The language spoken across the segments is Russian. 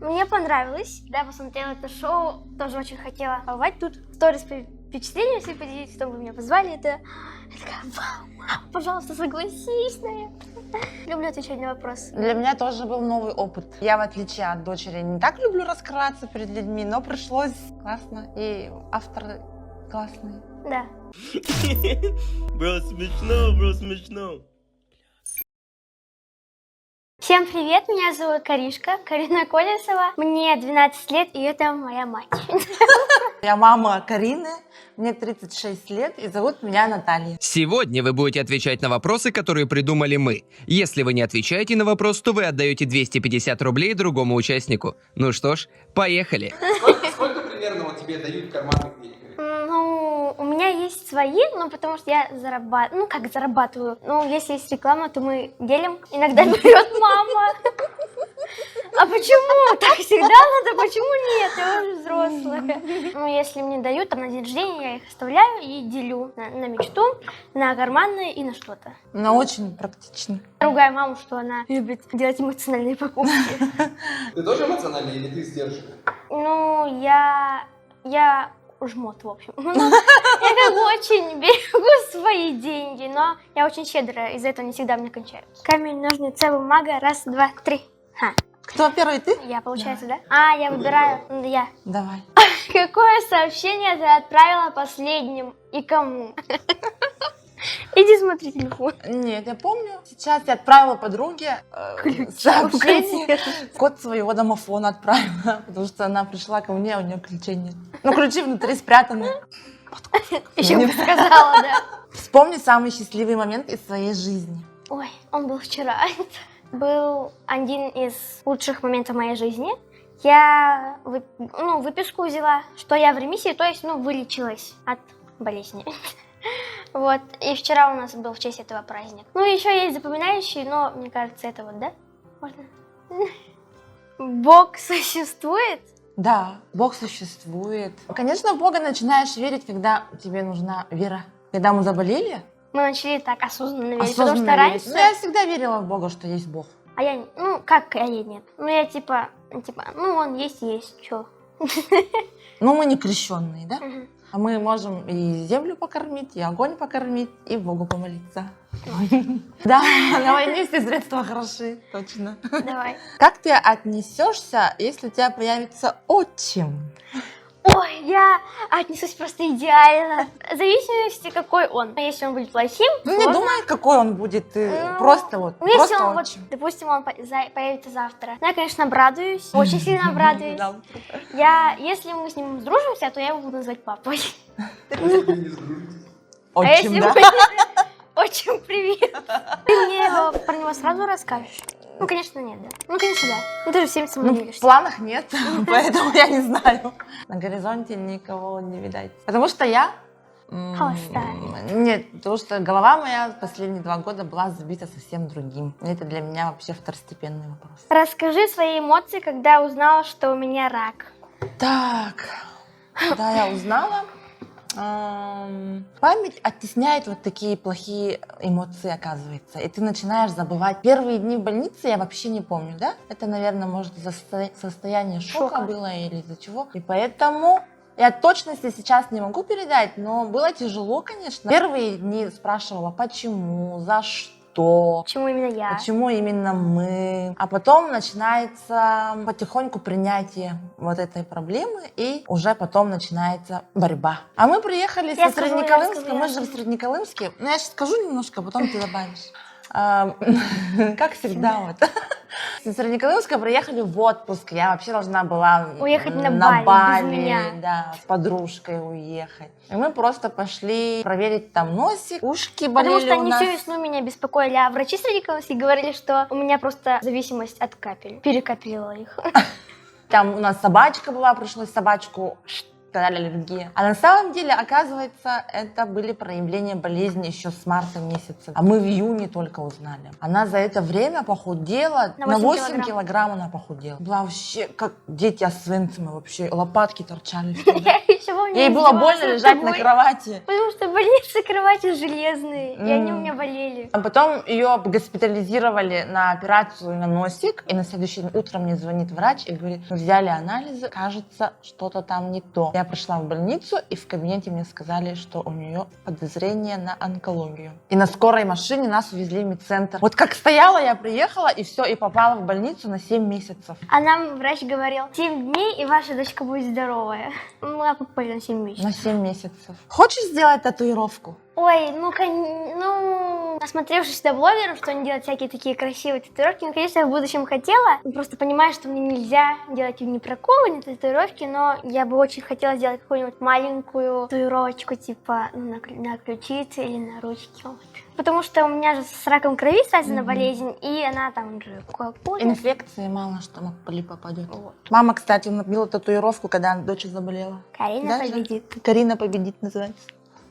Мне понравилось. Да, посмотрела это шоу, тоже очень хотела побывать тут. Сторис впечатления все поделить, чтобы вы меня позвали. Я такая, вау, мам, пожалуйста, согласись на это. Люблю отвечать на вопросы. Для меня тоже был новый опыт. Я, в отличие от дочери, не так люблю раскрываться перед людьми, но пришлось классно. И авторы классные. Да. Бро, смешно. Всем привет, меня зовут Каришка, Карина Колесова. Мне 12 лет, и это моя мать. Я мама Карины, мне 36 лет, и зовут меня Наталья. Сегодня вы будете отвечать на вопросы, которые придумали мы. Если вы не отвечаете на вопрос, то вы отдаете 250 рублей другому участнику. Ну что ж, поехали. Сколько примерно вот тебе дают карманных денег? Ну, у меня есть свои, но потому что я зарабатываю. Ну, как зарабатываю? Ну, если есть реклама, то мы делим. Иногда берет мама. А почему? Так всегда надо, почему нет? Я уже взрослая. Ну, если мне дают, там на день рождения, я их оставляю и делю на мечту, на карманные и на что-то. Она очень практична. Ругаю маму, что она любит делать эмоциональные покупки. Ты тоже эмоциональный или ты сдержанный? Ну, я жмот, в общем. Ну, я как бы очень берегу свои деньги, но я очень щедрая, из-за этого не всегда мне кончаются. Камень, ножницы, бумага, раз, два, три. Ха. Кто первый, ты? Я, получается, да? А, я выбираю, я. Давай. Какое сообщение ты отправила последним и кому? Иди смотри телефон. Нет, я помню. Сейчас я отправила подруге сообщение. Код своего домофона отправила, потому что она пришла ко мне, а у нее ключей нет. Ну, ключи внутри спрятаны. Еще бы сказала, да. Вспомни самый счастливый момент из своей жизни. Ой, он был вчера. Был один из лучших моментов моей жизни. Я выписку взяла, что я в ремиссии, то есть, вылечилась от болезни. Вот, и вчера у нас был в честь этого праздник. Ну, еще есть запоминающий, но, мне кажется, это вот, да? Можно? Бог существует? Да, Бог существует. Конечно, в Бога начинаешь верить, когда тебе нужна вера. Когда мы заболели, Мы начали так осознанно верить, осознанно потому что верить. раньше... Ну, я всегда верила в Бога, что есть Бог. А я, нет. Ну, я типа, он есть, чё? Но мы не крещенные, да? А мы можем и землю покормить, и огонь покормить, и Богу помолиться. Да, на войне все средства хороши, точно. Давай. Как ты отнесешься, если у тебя появится отчим? Ой, я отнесусь просто идеально. В зависимости, какой он. Если он будет плохим, Ну, не думай, какой он будет, ты Ну, просто вот, если просто он, отчим. допустим, он появится завтра. Ну, я, конечно, обрадуюсь, очень сильно обрадуюсь. Да. Если мы с ним сдружимся, то я его буду называть папой. Если вы не сдружитесь. А если Отчим, мы... да? Очень привет. Ты мне про него сразу расскажешь? Ну, конечно, нет, да. Ну, конечно, да. Ну, ты же всем со мной Ну, в делишься. планах нет, поэтому я не знаю. На горизонте никого не видать. Потому что я... Холостая. Нет, потому что голова моя последние 2 года была забита совсем другим. Это для меня вообще второстепенный вопрос. Расскажи свои эмоции, когда узнала, что у меня рак. Так, когда я узнала, память оттесняет вот такие плохие эмоции, оказывается. И ты начинаешь забывать. Первые дни в больнице я вообще не помню, да? Это, наверное, может из-за состояния шока было или из-за чего. И поэтому я точности сейчас не могу передать, но было тяжело, конечно. Первые дни спрашивала, почему, за что. Почему именно я? Почему именно мы? А потом начинается потихоньку принятие вот этой проблемы, и уже потом начинается борьба. А мы приехали Я со скажу, Среднеколымска, я мы же в Среднеколымске. Ну, я сейчас скажу немножко, а потом ты добавишь. Как всегда вот. С Среднеколымска приехали в отпуск. Я вообще должна была Уехать на Бали без меня. да, с подружкой уехать. И мы просто пошли проверить там носик, ушки болели Потому что у они нас. всю весну меня беспокоили, а врачи Среднеколымские говорили, что у меня просто зависимость от капель. Перекопила их. Там у нас собачка была, пришлось собачку сказали аллергия. А на самом деле, оказывается, это были проявления болезни еще с марта месяца. А мы в июне только узнали. Она за это время похудела. На На 8 8 килограмм она похудела. Была вообще как дети освенцима, вообще лопатки торчали. Я всего меня Ей было издевался больно над лежать на тобой, кровати. Потому что в больнице кровати железные, и они у меня болели. А потом ее госпитализировали на операцию на носик, и на следующее утро мне звонит врач и говорит: «Мы взяли анализы, кажется, что-то там не то». Я пришла в больницу, и в кабинете мне сказали, что у нее подозрение на онкологию. И на скорой машине нас увезли в медцентр. Вот как стояла, я приехала, и все, и попала в больницу на 7 месяцев. А нам врач говорил: 7 дней, и ваша дочка будет здоровая. Мы попали на 7 месяцев. На 7 месяцев. Хочешь сделать татуировку? Ой, насмотревшись на блогеров, что они делают всякие такие красивые татуировки, конечно, я в будущем хотела. Просто понимаю, что мне нельзя делать ни проколы, ни татуировки, но я бы очень хотела сделать какую-нибудь маленькую татуировочку, типа на ключице или на ручке. Вот. Потому что у меня же с раком крови связана болезнь, и она там же колкует. Инфекции мало что попадет. Вот. Мама, кстати, набила татуировку, когда дочь заболела. Карина Да, победит. Карина победит называется.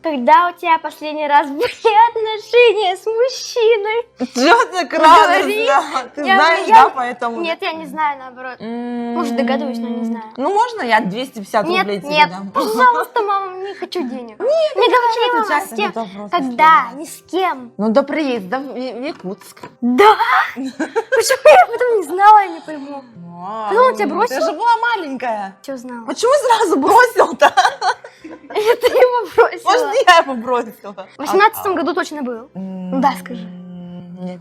Когда у тебя последний раз были отношения с мужчиной? Что ты красная? Говори. Ты Я- знаешь, я- да, поэтому? Нет, я не знаю, наоборот. Может, догадываюсь, но не знаю. Ну, можно я 250 Нет, рублей тебе нет, дам? пожалуйста, мама, не хочу денег. Не хочу говори, мама, отвечать с на кем. этот вопрос, Когда? если Ни с кем. Ну, до приезда в Якутск. Да? Почему я об этом не знала, я не пойму. Потом он тебя бросил? Ты же была маленькая. Что знала? Почему сразу бросил-то? Это его бросила. Может, я его бросила? В 18 году точно был. Ну да, скажи. Нет.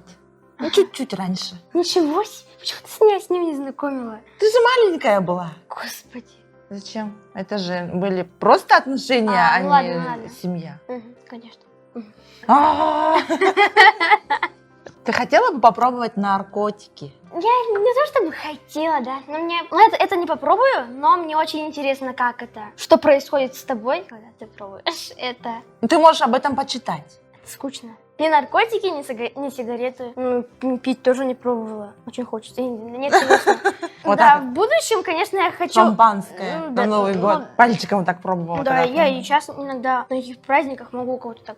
Ну, чуть-чуть раньше. Ничего себе. Почему ты меня с ним не знакомила? Ты же маленькая была. Господи. Зачем? Это же были просто отношения, А, а ну не ладно, ладно. семья. Конечно. А. Ты хотела бы попробовать наркотики? Я не то чтобы хотела, да, но мне... это не попробую, но мне очень интересно, как это. Что происходит с тобой, когда ты пробуешь это. Ну, ты можешь об этом почитать. Это скучно. Ни наркотики, ни сигареты. Пить тоже не пробовала. Очень хочется. Нет, конечно. Вот Да, так в будущем, конечно, я хочу... Шампанское Ну, на да, Новый год. ну, Пальчиком вот так пробовала. Да, когда я и пробовала. сейчас иногда на этих праздниках могу кого-то так...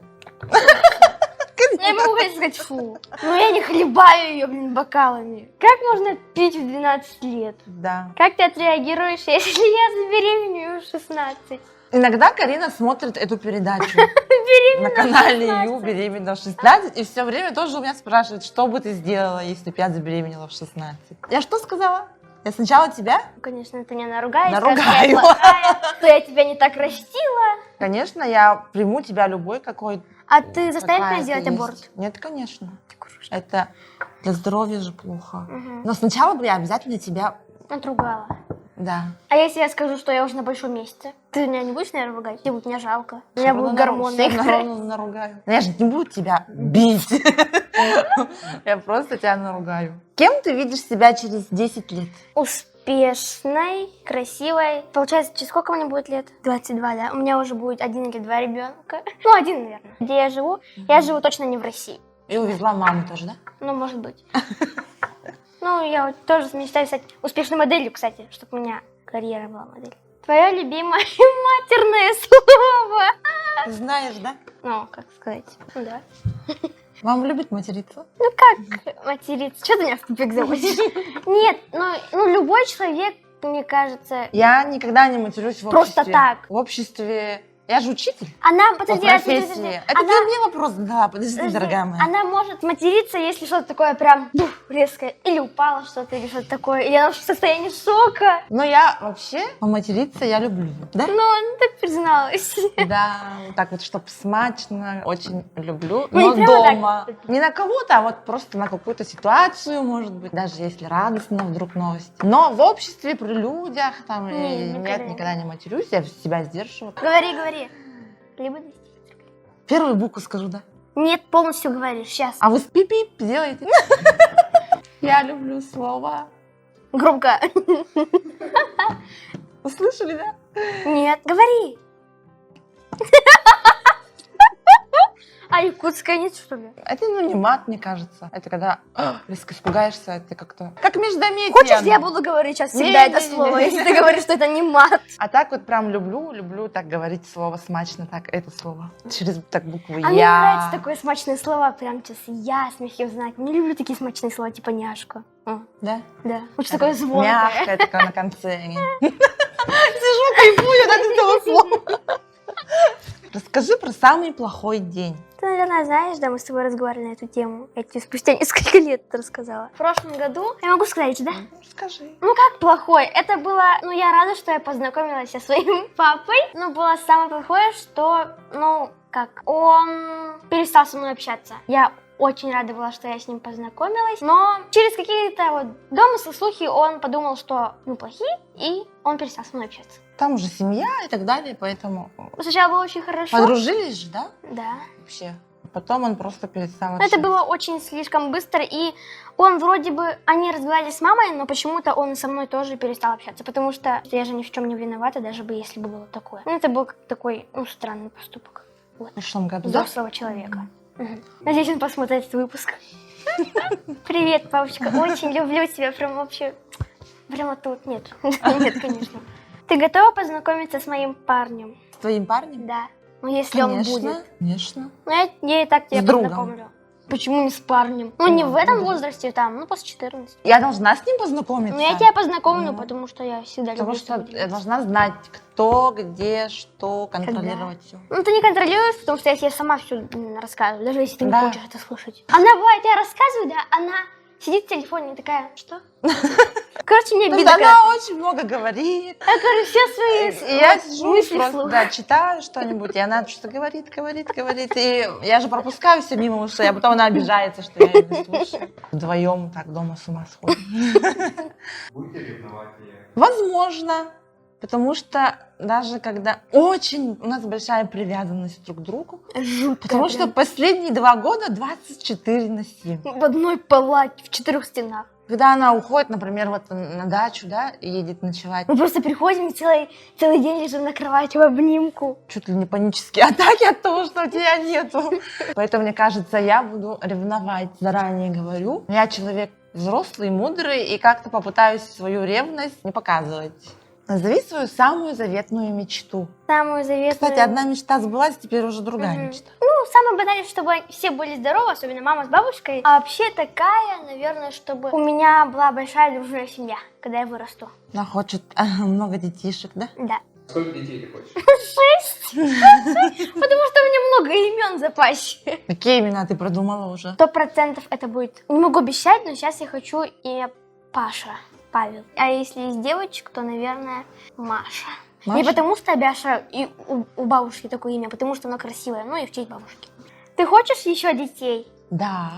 Я не могу сказать фу. Но я не хлебаю ее, бокалами. Как можно пить в 12 лет? Да. Как ты отреагируешь, если я забеременею в 16? Иногда Карина смотрит эту передачу на канале Ю «Беременна в 16», и все время тоже у меня спрашивает, что бы ты сделала, если бы я забеременела в 16. Я что сказала? Я сначала тебя? Конечно, это не наругаюсь, Наругаю. скажешь, я плохая, что я тебя не так растила. Конечно, я приму тебя любой, какой. А ты заставишь какая меня ты сделать есть. аборт? Нет, конечно. Это для здоровья же плохо. Мгм. Но сначала бы я обязательно тебя... Отругала. Да. А если я скажу, что я уже на большом месте? Ты меня не будешь, наверное, ругать? Тебе будет меня жалко. У меня будут гормоны. Всех наругаю. Но я же не буду тебя бить. Я просто тебя наругаю. Кем ты видишь себя через 10 лет? Успешной, красивой. Получается, через сколько мне будет лет? 22, да? У меня уже будет 1 или 2 ребенка. Ну, 1, наверное. Где я живу? Я живу точно не в России. И увезла маму тоже, да? Ну, может быть. Ну, я вот тоже мечтаю стать успешной моделью, кстати, чтобы у меня карьера была модель. Твое любимое матерное слово. Ты знаешь, да? Ну, как сказать? Ну, да. Мама любит материться. Ну, как материться? Что ты меня в тупик заводишь? Нет, ну, любой человек, мне кажется... Я никогда не матерюсь в Просто обществе. так. В обществе... Я же учитель Она, по подожди, профессии. Это она... ты мне вопрос задала, подожди, дорогая моя. Она может материться, если что-то такое прям резкое. Или упало что-то, или что-то такое. Или она в состоянии шока. Но я вообще поматериться я люблю, да? Ну, она так призналась. Да, вот так вот, чтобы смачно, очень люблю. Ну, не Но прямо так. дома. Не на кого-то, а вот просто на какую-то ситуацию, может быть, даже если радостно вдруг новость. Но в обществе, при людях, там, никогда не матерюсь, я себя сдерживаю. Говори. Либо 200. Первую букву скажу, да? Нет, полностью говоришь. Сейчас. А вы пип-пип делаете? Я люблю слова. Громко. Услышали, да? Нет, говори. А якутская нет, что ли? Это, не мат, мне кажется. Это когда резко испугаешься, это как-то... Как междометие. Хочешь, оно. я буду говорить сейчас всегда это Не-не-не-не. слово, если ты говоришь, что это не мат. А так вот прям люблю так говорить слово смачно, так, это слово. Через так букву А мне «я». нравятся такие смачные слова, прям сейчас я, смехи узнать. Не люблю такие смачные слова, типа няшка. Да? Да. Вот что такое звонкое. Мягкое такое на конце. Сижу, кайфую от этого слова. Расскажи про самый плохой день. Ты, наверное, знаешь, да, мы с тобой разговаривали на эту тему. Я тебе спустя несколько лет это рассказала. В прошлом году, я могу сказать, да? Расскажи. Ну как плохой? Это было, ну я рада, что я познакомилась со своим папой. Но было самое плохое, что, ну как, он перестал со мной общаться. Я очень рада была, что я с ним познакомилась. Но через какие-то вот домыслы, слухи он подумал, что мы плохие, и он перестал со мной общаться. Там уже семья и так далее, поэтому... Сначала было очень хорошо. Подружились же, да? Да. Вообще. Потом он просто перестал Но это общаться. было очень слишком быстро, и он вроде бы, они разговаривали с мамой, но почему-то он со мной тоже перестал общаться, потому что я же ни в чем не виновата, даже бы если бы было такое. Ну, это был как такой, ну, странный поступок. Вот. В прошлом году, да? Взрослого человека. Мгм. Надеюсь, он посмотрит этот выпуск. Привет, папочка, очень люблю тебя, прям вообще, прямо тут. Нет, нет, конечно. Ты готова познакомиться с моим парнем? С твоим парнем? Да. Ну, если он будет. Конечно. Ну, я и так тебя С другом. познакомлю. Почему не с парнем? Ну, не Ну, в этом да. возрасте, там, ну, после 14. Я должна с ним познакомиться? Ну, я тебя познакомлю, Ну, потому что я всегда Потому люблю с что тобой я делиться. должна знать, кто, где, что, контролировать все. Ну, ты не контролируешь, потому что я тебе сама все рассказываю, даже если ты Да. не хочешь это слушать. Она бывает, я рассказываю, да, она сидит в телефоне и такая, что? Короче, мне Потому обидно. что она очень много говорит. Я говорю, все свои И я сижу, мысли просто, вслух. да, читаю что-нибудь, и она что-то говорит. И я же пропускаю все мимо ушей, а потом она обижается, что я ее не слушаю. Вдвоем так дома с ума сходим. Будете ревновать ее? Возможно. Потому что даже когда очень у нас большая привязанность друг к другу, Жутко. потому что последние 2 года 24/7. в одной палате, в 4 стенах. Когда она уходит, например, вот на дачу, да, и едет ночевать, Мы просто приходим и целый день лежим на кровати в обнимку. чуть ли не панические атаки от того, что у тебя нету. Поэтому, мне кажется, я буду ревновать, заранее говорю. Я человек взрослый, мудрый, и как-то попытаюсь свою ревность не показывать. Назови свою самую заветную мечту. Самую заветную. Кстати, одна мечта сбылась, теперь уже другая Мгм. мечта. Ну, самое банальное, чтобы все были здоровы, особенно мама с бабушкой. А вообще такая, наверное, чтобы у меня была большая дружная семья, когда я вырасту. Она хочет много детишек, да? Да. Сколько детей ты хочешь? 6. Потому что у меня много имен в запасе. Какие имена ты продумала уже? 100% это будет. Не могу обещать, но сейчас я хочу имя Паша. Павел. А если из девочек, то, наверное, Маша. Не Маша? потому что Бяша и у бабушки такое имя, потому что оно красивое, ну и в честь бабушки. Ты хочешь еще детей? Да.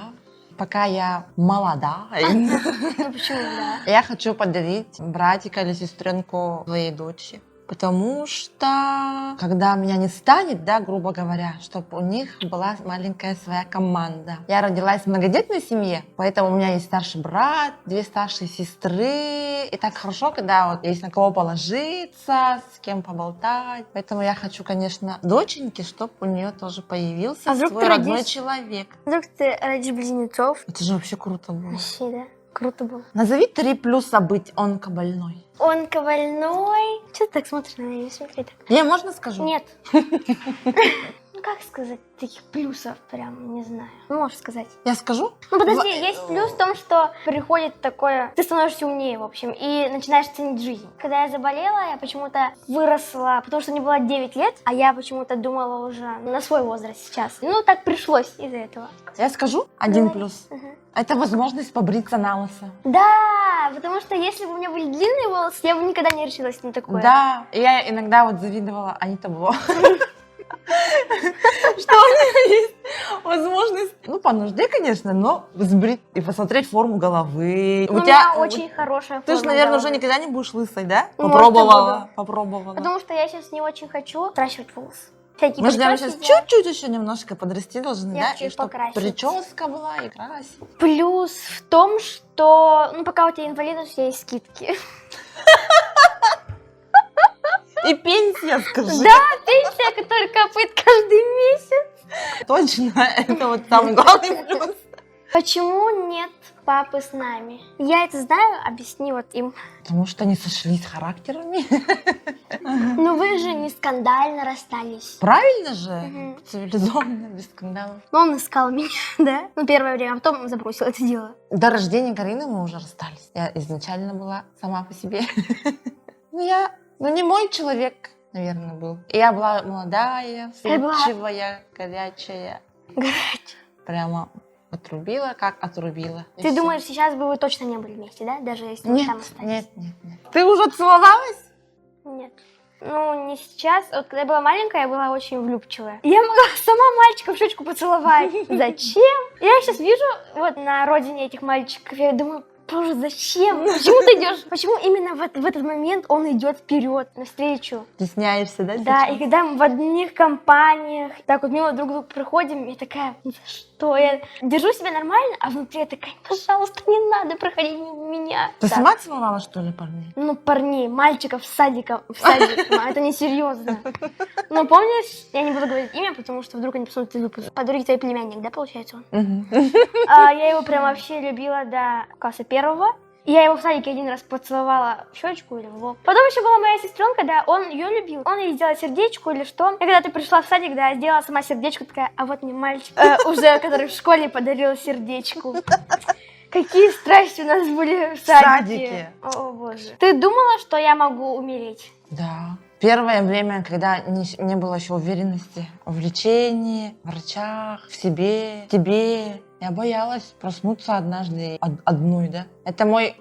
Пока я молода, Ну почему, да? я хочу подарить братика или сестренку своей дочери. Потому что, когда меня не станет, да, грубо говоря, чтобы у них была маленькая своя команда. Я родилась в многодетной семье, поэтому у меня есть старший брат, 2 старшие сестры. И так хорошо, когда вот есть на кого положиться, с кем поболтать. Поэтому я хочу, конечно, доченьки, чтобы у нее тоже появился А вдруг свой ты родной родишь? человек. Вдруг ты родишь близнецов? Это же вообще круто было. Вообще, да. Круто было. Назови 3 плюса быть онкобольной. Он ковальной. Что ты так смотришь на меня? Не смотри так. Я можно скажу? Нет. Ну как сказать таких плюсов прям, не знаю. Ну, можешь сказать. Я скажу? Ну подожди, есть плюс в том, что приходит такое, ты становишься умнее, в общем, и начинаешь ценить жизнь. Когда я заболела, я почему-то выросла, потому что мне было 9 лет, а я почему-то думала уже на свой возраст сейчас. Ну так пришлось из-за этого. Я скажу? 1 Говори. плюс. Мгм. Это возможность побриться на лысо. Да, потому что если бы у меня были длинные волосы, я бы никогда не решилась на такое. Да, я иногда вот завидовала Анита Бло. Что у нее есть возможность, ну, по нужде, конечно, но сбрить и посмотреть форму головы. У меня очень хорошая Ты же, форма наверное, головы. уже никогда не будешь лысой, да? Ну, Попробовала, попробовала. Потому что я сейчас не очень хочу отращивать волосы. Всякие Мы же наверное, прически сейчас делать. чуть-чуть еще немножко подрасти должны, Я да? хочу И чтобы покрасить. прическа была и красить. Плюс в том, что, ну, пока у тебя инвалидность, у тебя есть скидки. И пенсия, скажи. Да, пенсия, которая капает каждый месяц. Точно, это вот самый главный плюс. Почему нет папы с нами? Я это знаю, объясни вот им. Потому что они сошлись характерами. Но вы же не скандально расстались. Правильно же? Мгм. Цивилизованно, без скандалов. Но он искал меня, да? Ну, первое время, а потом забросил это дело. До рождения Карины мы уже расстались. Я изначально была сама по себе. Ну, я Ну, не мой человек, наверное, был. И я была молодая, Я была- вспыльчивая, горячая. Горячая. Прямо отрубила, как отрубила. И Ты всё. думаешь, сейчас бы вы точно не были вместе, да? Даже если вы там Нет, остались? нет, нет, нет. Ты уже целовалась? Нет. Ну, не сейчас. Вот когда я была маленькая, я была очень влюбчивая. Я могла сама мальчика в щечку поцеловать. Зачем? Я сейчас вижу вот на родине этих мальчиков, я думаю, боже, зачем? Почему ты идешь? Почему именно в этот момент он идет вперед, навстречу? Стесняешься, да? Да, сейчас? и когда мы в одних компаниях так вот мимо друг друга проходим, я такая, ну за что? Я держу себя нормально, а внутри я такая, пожалуйста, не надо проходить мимо меня. Ты Да. сама целовала, что ли, парней? Ну, парней, мальчиков в садик, это несерьезно. Но помнишь, я не буду говорить имя, потому что вдруг они посмотрят выпуск. Подруги твой племянник, да, получается он? Я его прям вообще любила до класса первого. Я его в садике один раз поцеловала в щечку или в лоб. Потом еще была моя сестренка, да, он ее любил. Он ей сделал сердечку или что. Я когда ты пришла в садик, да, сделала сама сердечку, такая, а вот мне мальчик, уже который в школе подарил сердечку. Какие страсти у нас были в садике. садике. О, боже. Ты думала, что я могу умереть? Да. Первое время, когда не было еще уверенности в лечении, в врачах, в себе, в тебе, я боялась проснуться однажды одной, да. Это мой,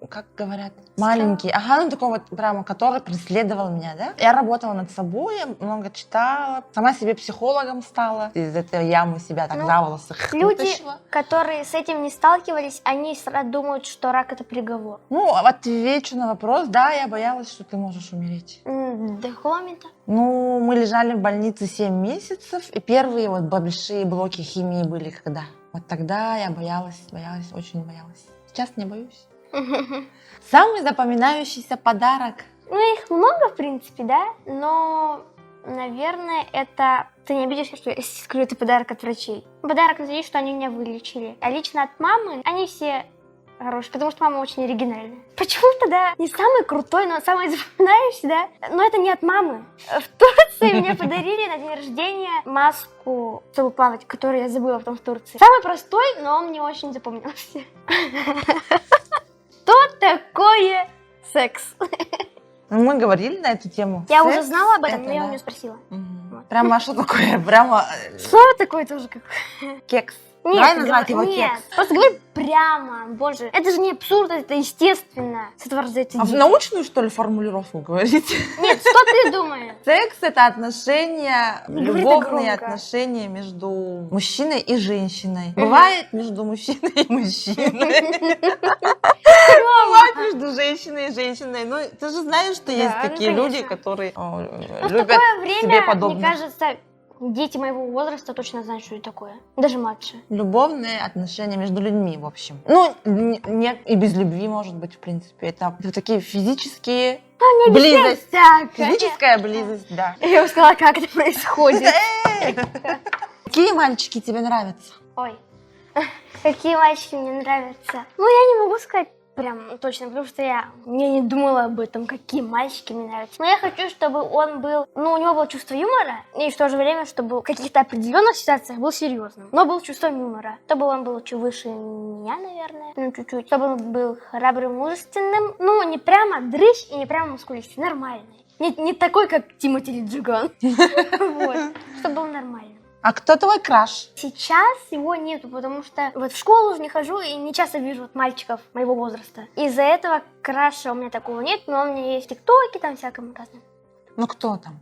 как говорят, маленький, ну такой вот прямо, который преследовал меня, да. Я работала над собой, я много читала, сама себе психологом стала, из этой ямы себя так Ну, за волосы Люди, вытащила. которые с этим не сталкивались, они сразу думают, что рак это приговор. Ну, отвечу на вопрос, да, я боялась, что ты можешь умереть. Да хломи-то. Ну, мы лежали в больнице 7 месяцев, и первые вот большие блоки химии были когда? Вот тогда я боялась, очень боялась. Сейчас не боюсь. Самый запоминающийся подарок. Ну, их много, в принципе, да, но, наверное, это... Ты не обидишься, что я скажу, это подарок от врачей. Подарок от врачей, что они меня вылечили. А лично от мамы они все хорошие, потому что мама очень оригинальная. Почему-то, да, не самый крутой, но самый запоминающийся, да, но это не от мамы. В Турции мне подарили на день рождения маску, чтобы плавать, которую я забыла потом в Турции. Самый простой, но он мне очень запомнился. Что такое секс? Ну, мы говорили на эту тему. Я Секс уже знала об этом, это но я у да. нее спросила. Мгм. Прямо что такое? Прямо Слово такое тоже как... кекс. Нет, Давай назвать его нет, кекс. просто говори прямо, боже. Это же не абсурд, это естественно. С этого рождаются А в дети. научную, что ли, формулировку говорите? Нет, что ты думаешь? Секс — это отношения, Не говори так любовные громко. отношения между мужчиной и женщиной. Бывает между мужчиной и мужчиной. Бывает между женщиной и женщиной. Ну, ты же знаешь, что есть Да, ну, такие люди, конечно. которые Ну, в любят такое себе время, мне подобных. кажется, дети моего возраста точно знают, что это такое. Даже младше. Любовные отношения между людьми, в общем. Ну, нет, и без любви, может быть, в принципе. Это такие физические... Близость. Всякое. Физическая близость, да. Я бы сказала, как это происходит. Какие мальчики тебе нравятся? Ой, какие мальчики мне нравятся. Ну, я не могу сказать прям точно, потому что я не думала об этом, какие мальчики мне нравятся. Но я хочу, чтобы он был, ну, у него было чувство юмора, и в то же время, чтобы в каких-то определенных ситуациях был серьезным, но был чувством юмора. Чтобы он был чуть выше меня, наверное, ну, чуть-чуть. Чтобы он был храбрым, мужественным, ну, не прямо дрыщ и не прямо мускулистый, нормальный. Не такой, как Тимоти Лиджиган. Вот. Чтобы был нормальным. А кто твой краш? Сейчас его нету, потому что вот в школу уже не хожу и не часто вижу вот мальчиков моего возраста. Из-за этого краша у меня такого нет, но у меня есть тиктоки там всяком разном. Ну, кто там?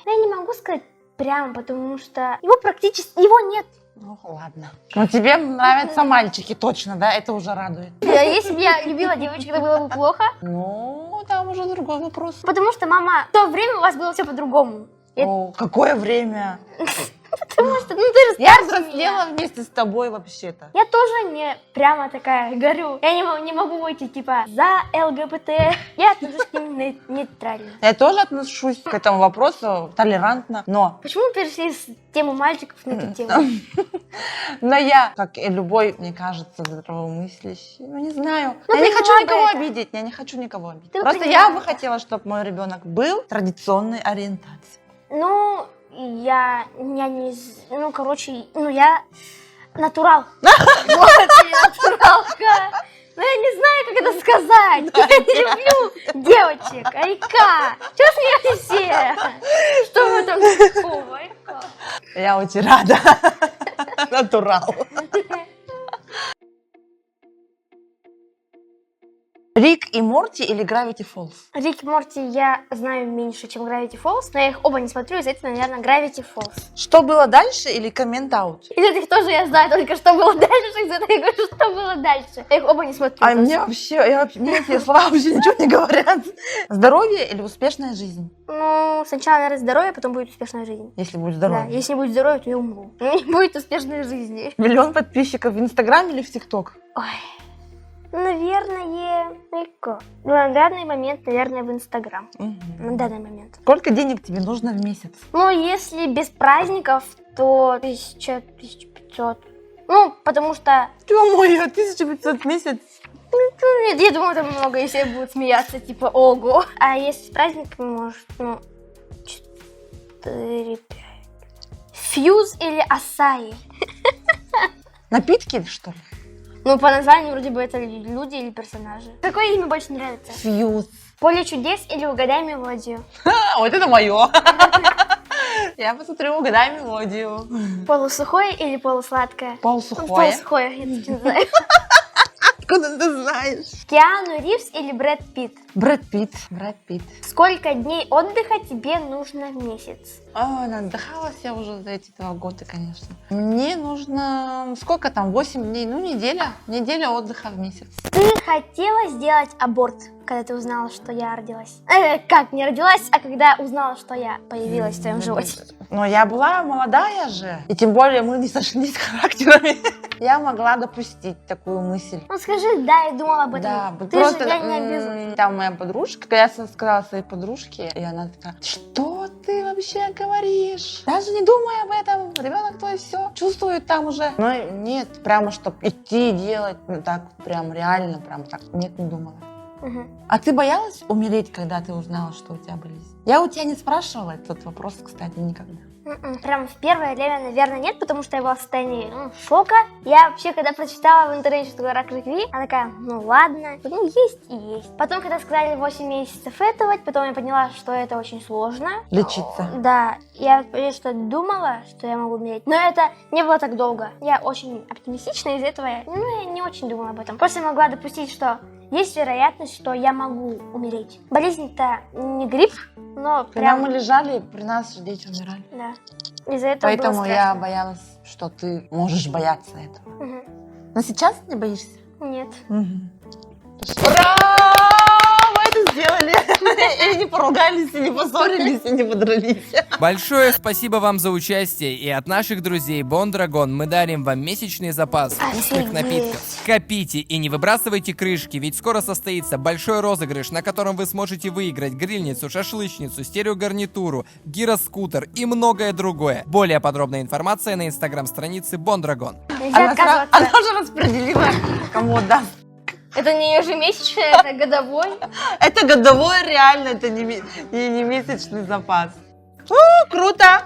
Но я не могу сказать прямо, потому что его практически, его нет. Ну, ладно. Но тебе нравятся мальчики, точно, да? Это уже радует. Если бы я любила девочек, это было бы плохо, Ну, там уже другой вопрос. потому что, мама, в то время у вас было все по-другому. О, какое время? Потому что, ну ты же Я старше меня. взрослела вместе с тобой вообще-то. Я тоже не прямо такая горю. Я не могу выйти типа за ЛГБТ. Я отношусь к ним нейтрально. Я тоже отношусь к этому вопросу толерантно, но Почему мы перешли с темы мальчиков на эту тему? я, как и любой, мне кажется, здравомыслящий, ну не знаю. Ну, Я не хочу приняла бы никого это. обидеть, я не хочу никого обидеть. Ты Просто приняла я бы это. хотела, чтобы мой ребенок был традиционной ориентации. Ну, я не... Ну, короче, ну я натурал. Вот, я натуралка. Ну, я не знаю, как это сказать. Я не люблю девочек. Айка. Чего смеетесь все? Что в этом такого? Айка. Я очень рада. Натурал. Рик и Морти или Gravity Falls? Рик и Морти я знаю меньше, чем Gravity Falls, но я их оба не смотрю, из-за этого, наверное, Gravity Falls. Что было дальше или Comment Out? Из этих тоже я знаю только, что было дальше, из этого я говорю, что было дальше. Я их оба не смотрю. А просто. мне эти слова вообще ничего не говорят. Здоровье или успешная жизнь? Ну, сначала, наверное, здоровье, потом будет успешная жизнь. Если будет Да, здоровье. если не будет здоровья, то я умру. Не будет успешной жизни. 1 миллион подписчиков в Инстаграме или в ТикТок? Ой, наверное, на данный момент, наверное, в Инстаграм. На данный момент. Сколько денег тебе нужно в месяц? Ну, если без праздников, то 1500. Ну, потому что... Ё-моё, 1500 в месяц? Нет, я думаю, это много, если будут смеяться, типа, ого. А если с праздниками, может, ну, 4-5. Фьюз или Асаи? Напитки, что ли? Ну, по названию вроде бы это люди или персонажи. Какое имя больше нравится? Фьюз. Поле чудес или угадай мелодию? Вот это мое. Я посмотрю, угадай мелодию. Полусухое или полусладкое? Полсухое. Полусухое, я не знаю. Откуда ты знаешь? Киану Ривз или Брэд Питт? Брэд Питт. Брэд Питт. Сколько дней отдыха тебе нужно в месяц? Ой, отдыхалась я уже за эти 2 года, конечно. Мне нужно, сколько там, 8 дней, ну неделя. Неделя отдыха в месяц. Ты хотела сделать аборт, когда ты узнала, что я родилась? Как, не родилась, а когда узнала, что я появилась в твоем животе? Но я была молодая же. И тем более мы не сошлись характерами. Я могла допустить такую мысль. Ну скажи, да, я думала об этом. Да, Ты просто же, я не обижу. там моя подружка, когда я сказала своей подружке, и она такая: что ты вообще говоришь? Даже не думай об этом, ребенок твой все чувствует там уже. Но нет, прямо чтобы идти и делать, ну так прям реально, прям так, нет, не думала. Угу. А ты боялась умереть, когда ты узнала, что у тебя болезнь? Я у тебя не спрашивала этот вопрос, кстати, никогда. Прям в первое время, наверное, нет, потому что я была в состоянии шока. Я вообще, когда прочитала в интернете, что такое рак любви, она такая, ну ладно, ну есть и есть. Потом, когда сказали 8 месяцев этого, потом я поняла, что это очень сложно. Лечиться. Да, я что думала, что я могу умереть, но это не было так долго. Я очень оптимистична, из-за этого я не очень думала об этом. Просто могла допустить, что есть вероятность, что я могу умереть. Болезнь-то не грипп, но Когда прям... мы лежали, при нас же дети умирали. Да. Из-за этого Поэтому было я страшно. боялась, что ты можешь бояться этого. Мгм. Но сейчас не боишься? Нет. Ура! Мы это сделали! И не поругались, и не поссорились, и не подрались. Большое спасибо вам за участие, и от наших друзей Бондрагон мы дарим вам месячный запас вкусных Офигеть. напитков. Копите и не выбрасывайте крышки, ведь скоро состоится большой розыгрыш, на котором вы сможете выиграть грильницу, шашлычницу, стереогарнитуру, гироскутер и многое другое. Более подробная информация на инстаграм-странице Бондрагон. Нельзя отказываться. Она же распределила, кому даст. Это не ежемесячное, это годовой. Это годовой реально, это не месячный запас. Круто!